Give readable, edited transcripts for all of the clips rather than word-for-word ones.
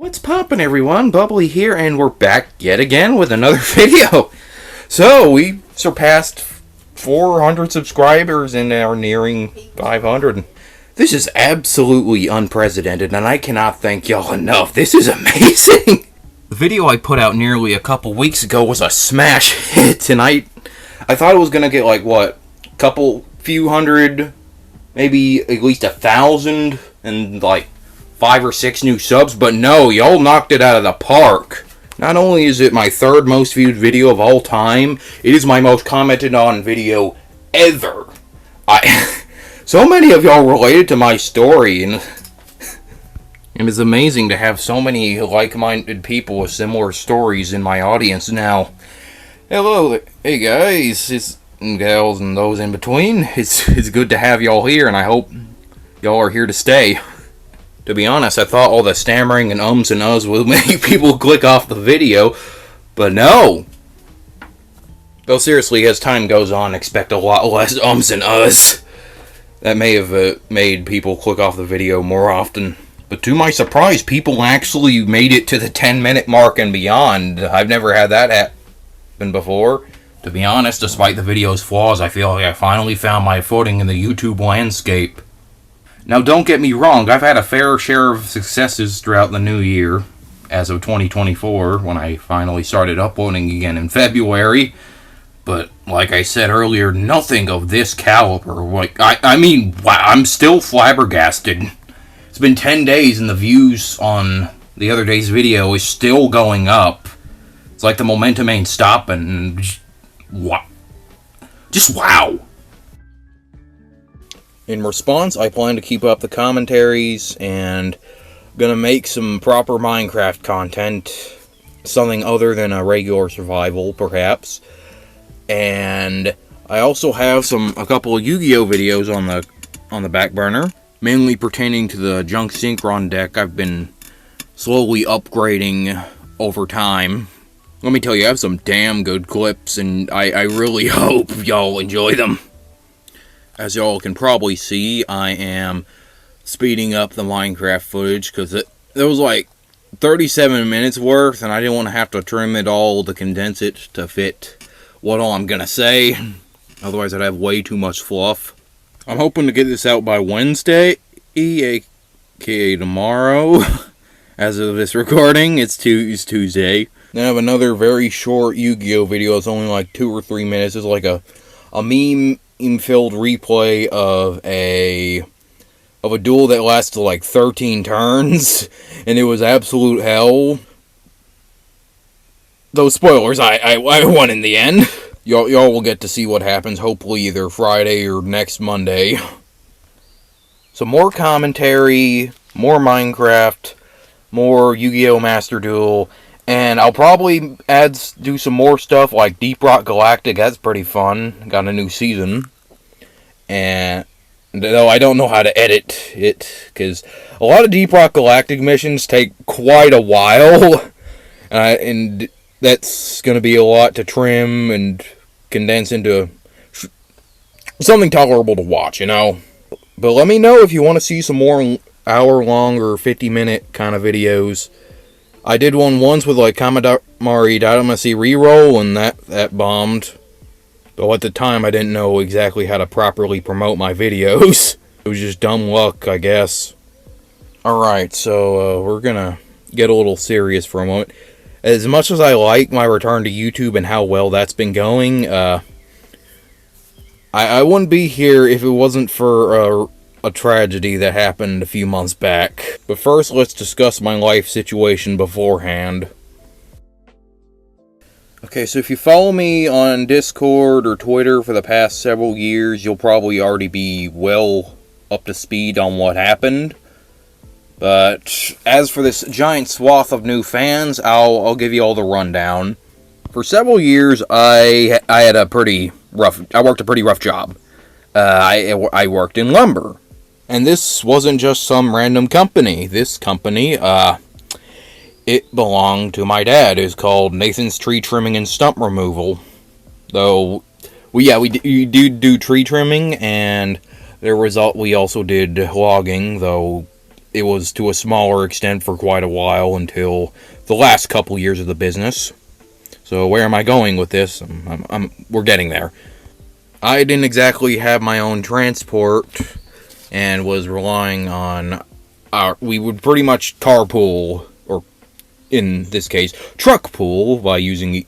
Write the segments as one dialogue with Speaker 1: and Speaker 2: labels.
Speaker 1: What's poppin', everyone? Bubbly here, and we're back yet again with another video. So, we surpassed 400 subscribers and are nearing 500. This is absolutely unprecedented, and I cannot thank y'all enough. This is amazing! The video I put out nearly a couple weeks ago was a smash hit tonight. I thought it was gonna get like, what, few hundred, maybe at least 1,000, and like 5 or 6 new subs, but no, y'all knocked it out of the park. Not only is it my third most viewed video of all time, it is my most commented on video ever. So many of y'all related to my story, and it's amazing to have so many like-minded people with similar stories in my audience now. Hello, hey guys, and gals and those in between. It's good to have y'all here, and I hope y'all are here to stay. To be honest, I thought all the stammering and ums and uhs would make people click off the video, but no. Though seriously, as time goes on, expect a lot less ums and uhs. That may have made people click off the video more often. But to my surprise, people actually made it to the 10-minute mark and beyond. I've never had that happen before. To be honest, despite the video's flaws, I feel like I finally found my footing in the YouTube landscape. Now, don't get me wrong, I've had a fair share of successes throughout the new year, as of 2024, when I finally started uploading again in February. But, like I said earlier, nothing of this caliber. I mean, wow, I'm still flabbergasted. It's been 10 days and the views on the other day's video is still going up. It's like the momentum ain't stopping. Just wow. In response, I plan to keep up the commentaries and gonna make some proper Minecraft content, something other than a regular survival, perhaps. And I also have a couple of Yu-Gi-Oh videos on the back burner, mainly pertaining to the Junk Synchron deck I've been slowly upgrading over time. Let me tell you, I have some damn good clips, and I really hope y'all enjoy them. As y'all can probably see, I am speeding up the Minecraft footage, because there was like 37 minutes worth, and I didn't want to have to trim it all to condense it to fit what all I'm gonna say. Otherwise, I'd have way too much fluff. I'm hoping to get this out by Wednesday, aka tomorrow. As of this recording, it's Tuesday. Then I have another very short Yu-Gi-Oh video. It's only like 2 or 3 minutes. It's like a meme-filled replay of a duel that lasted like 13 turns, and it was absolute hell. Those spoilers, I won in the end. Y'all will get to see what happens, hopefully either Friday or next Monday. So more commentary, more Minecraft, more Yu-Gi-Oh! Master Duel, and I'll probably do some more stuff like Deep Rock Galactic. That's pretty fun. Got a new season. And though I don't know how to edit it, because a lot of Deep Rock Galactic missions take quite a while. And that's going to be a lot to trim and condense into something tolerable to watch, you know? But let me know if you want to see some more hour-long or 50-minute kind of videos. I did one once with like Kamadamari Dynamacy reroll, and that bombed. Though at the time I didn't know exactly how to properly promote my videos. It was just dumb luck, I guess. Alright, so we're gonna get a little serious for a moment. As much as I like my return to YouTube and how well that's been going, I wouldn't be here if it wasn't for a tragedy that happened a few months back. But first, let's discuss my life situation beforehand. Okay, so if you follow me on Discord or Twitter for the past several years, you'll probably already be well up to speed on what happened. But as for this giant swath of new fans, I'll give you all the rundown. For several years, I worked a pretty rough job. I worked in lumber. And this wasn't just some random company. This company, it belonged to my dad. It's called Nathan's Tree Trimming and Stump Removal. Though, we do tree trimming, and we also did logging, though it was to a smaller extent for quite a while until the last couple years of the business. So where am I going with this? We're getting there. I didn't exactly have my own transport and was relying on we would pretty much carpool, or in this case, truck pool, by using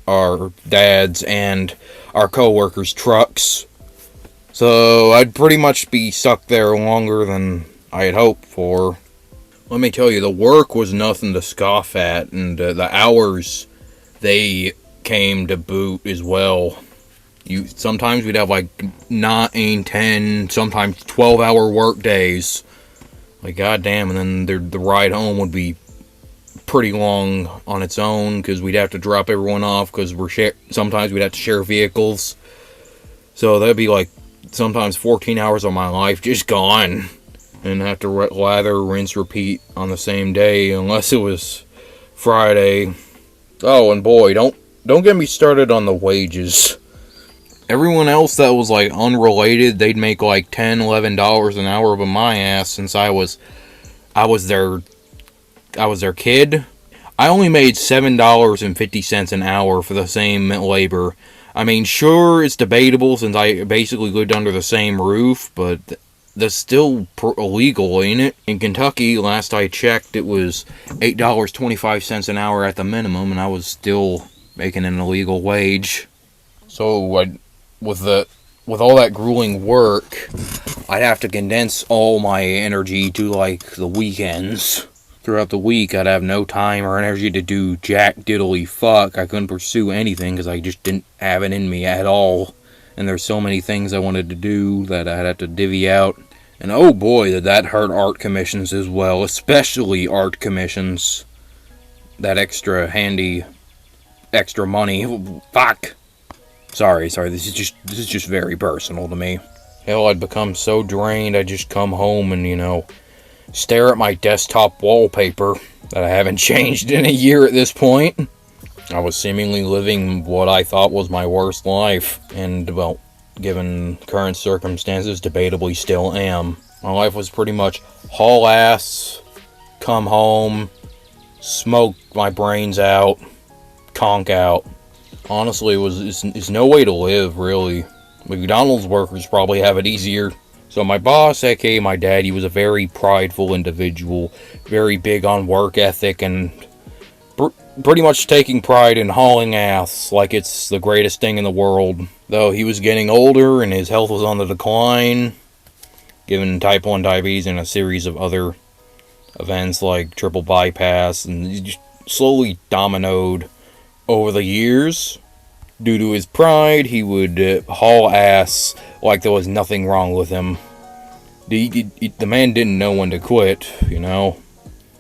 Speaker 1: our dad's and our co-workers' trucks. So I'd pretty much be stuck there longer than I had hoped for. Let me tell you, the work was nothing to scoff at, and the hours, they came to boot as well. Sometimes we'd have like 9, 10, sometimes 12-hour work days. Like, goddamn, and then the ride home would be pretty long on its own, because we'd have to drop everyone off, because sometimes we'd have to share vehicles. So that'd be like sometimes 14 hours of my life just gone, and have to lather, rinse, repeat on the same day, unless it was Friday. Oh, and boy, don't get me started on the wages. Everyone else that was like unrelated, they'd make like $10, $11 an hour, but my ass, since I was their kid, I only made $7.50 an hour for the same labor. I mean, sure, it's debatable since I basically lived under the same roof, but that's still illegal, ain't it? In Kentucky, last I checked, it was $8.25 an hour at the minimum, and I was still making an illegal wage. So with all that grueling work, I'd have to condense all my energy to like the weekends. Throughout the week, I'd have no time or energy to do jack diddly fuck. I couldn't pursue anything because I just didn't have it in me at all. And there's so many things I wanted to do that I'd have to divvy out. And oh boy, did that hurt art commissions as well, especially art commissions. That extra money. Fuck. Sorry, this is just very personal to me. Hell, I'd become so drained I'd just come home and, stare at my desktop wallpaper that I haven't changed in a year at this point. I was seemingly living what I thought was my worst life, and, well, given current circumstances, debatably still am. My life was pretty much haul ass, come home, smoke my brains out, conk out. Honestly, it's no way to live, really. McDonald's workers probably have it easier. So my boss, aka my dad, he was a very prideful individual, very big on work ethic, and pretty much taking pride in hauling ass like it's the greatest thing in the world. Though he was getting older and his health was on the decline, given type 1 diabetes and a series of other events like triple bypass, and he just slowly dominoed over the years. Due to his pride, he would haul ass like there was nothing wrong with him. The man didn't know when to quit,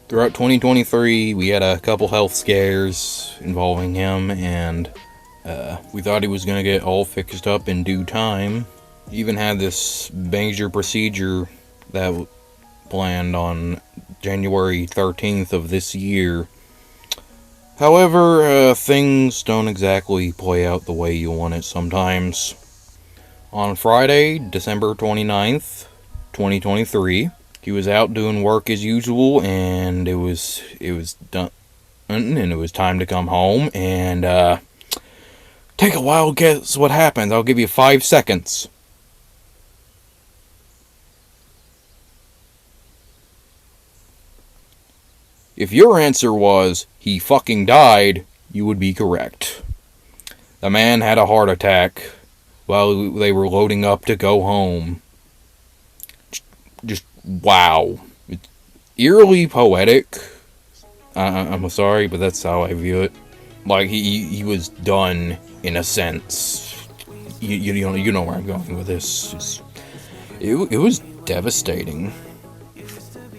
Speaker 1: Throughout 2023, we had a couple health scares involving him, and we thought he was going to get all fixed up in due time. He even had this major procedure that planned on January 13th of this year. However, things don't exactly play out the way you want it sometimes. On Friday, December 29th, 2023, he was out doing work as usual, and it was done, and it was time to come home, and, take a wild guess what happened. I'll give you 5 seconds. If your answer was, he fucking died, you would be correct. The man had a heart attack while they were loading up to go home. Just wow. It's eerily poetic. I'm sorry, but that's how I view it. Like, he was done, in a sense. You know where I'm going with this. It was devastating.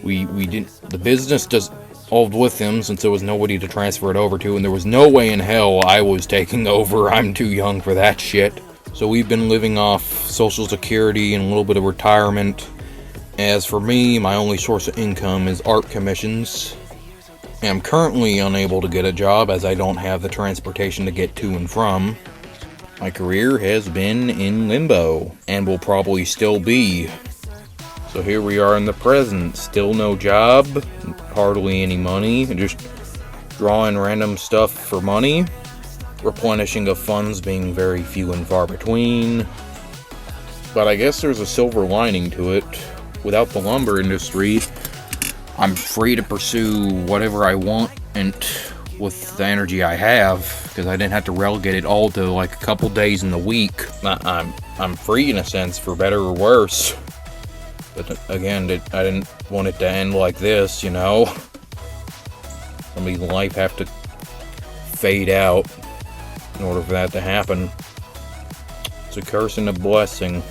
Speaker 1: We didn't... The business just involved with him since there was nobody to transfer it over to, and there was no way in hell I was taking over. I'm too young for that shit. So we've been living off Social Security and a little bit of retirement. As for me, my only source of income is art commissions. I'm currently unable to get a job as I don't have the transportation to get to and from. My career has been in limbo, and will probably still be. So here we are in the present. Still no job, hardly any money, just drawing random stuff for money. Replenishing of funds being very few and far between. But I guess there's a silver lining to it. Without the lumber industry, I'm free to pursue whatever I want and with the energy I have, because I didn't have to relegate it all to like a couple days in the week. I'm free in a sense, for better or worse. But again, I didn't want it to end like this, you know? Somebody's life have to fade out in order for that to happen. It's a curse and a blessing.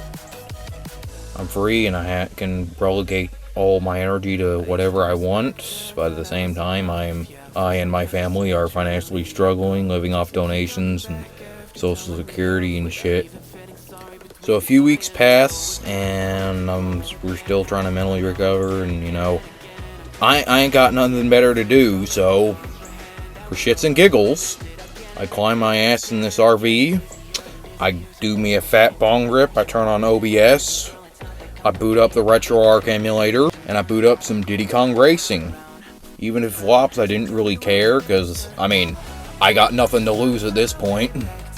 Speaker 1: I'm free and I can relegate all my energy to whatever I want, but at the same time, I and my family are financially struggling, living off donations and Social Security and shit. So a few weeks pass, and we're still trying to mentally recover, and you know, I ain't got nothing better to do, so for shits and giggles, I climb my ass in this RV, I do me a fat bong rip, I turn on OBS, I boot up the RetroArch emulator, and I boot up some Diddy Kong Racing. Even if it flops, I didn't really care, because, I mean, I got nothing to lose at this point.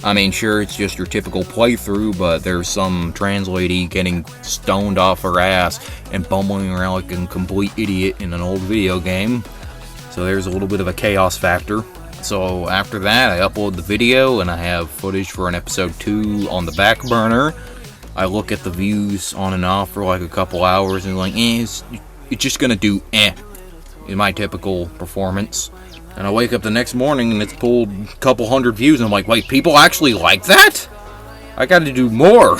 Speaker 1: I mean, sure, it's just your typical playthrough, but there's some trans lady getting stoned off her ass and bumbling around like a complete idiot in an old video game. So there's a little bit of a chaos factor. So after that, I upload the video, and I have footage for an episode 2 on the back burner. I look at the views on and off for like a couple hours, and like, it's just gonna do in my typical performance. And I wake up the next morning and it's pulled a couple hundred views, and I'm like, wait, people actually like that? I gotta do more.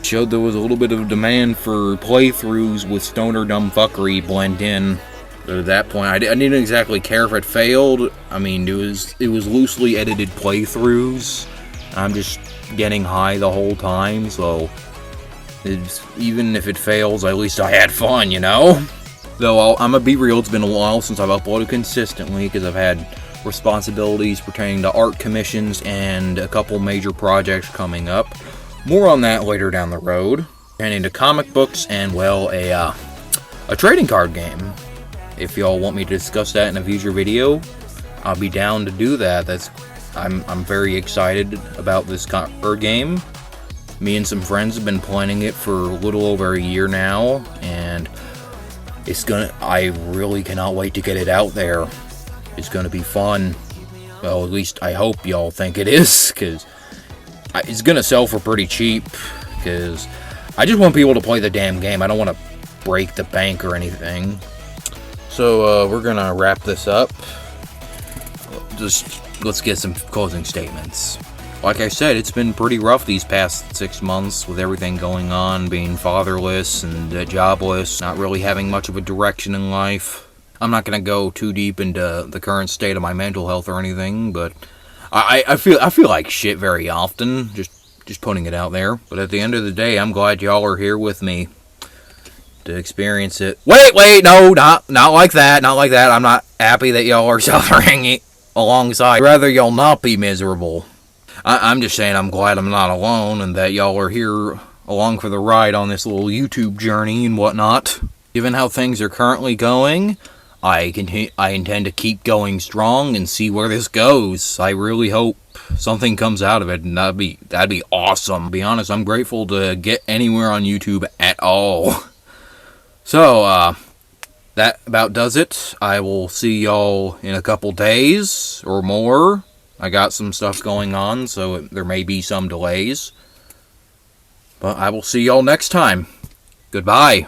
Speaker 1: Showed there was a little bit of demand for playthroughs with stoner dumb fuckery blend in. But at that point, I didn't exactly care if it failed. I mean, it was loosely edited playthroughs. I'm just getting high the whole time, so even if it fails, at least I had fun, you know? Though I'm gonna be real, it's been a while since I've uploaded consistently, because I've had responsibilities pertaining to art commissions and a couple major projects coming up. More on that later down the road. And into comic books and, well, a trading card game. If y'all want me to discuss that in a future video, I'll be down to do that. I'm very excited about this card game. Me and some friends have been planning it for a little over a year now, and I really cannot wait to get it out there. It's gonna be fun. Well, at least I hope y'all think it is, because it's gonna sell for pretty cheap, because I just want people to play the damn game. I don't want to break the bank or anything. So, we're gonna wrap this up. Let's get some closing statements. Like I said, it's been pretty rough these past 6 months with everything going on, being fatherless and jobless, not really having much of a direction in life. I'm not going to go too deep into the current state of my mental health or anything, but I feel like shit very often, just putting it out there. But at the end of the day, I'm glad y'all are here with me to experience it. Wait, no, not like that, not like that. I'm not happy that y'all are suffering alongside. I'd rather y'all not be miserable. I'm just saying I'm glad I'm not alone, and that y'all are here along for the ride on this little YouTube journey and whatnot. Given how things are currently going, I intend to keep going strong and see where this goes. I really hope something comes out of it, and that'd be awesome. To be honest, I'm grateful to get anywhere on YouTube at all. So, that about does it. I will see y'all in a couple days or more. I got some stuff going on, so there may be some delays. But I will see y'all next time. Goodbye.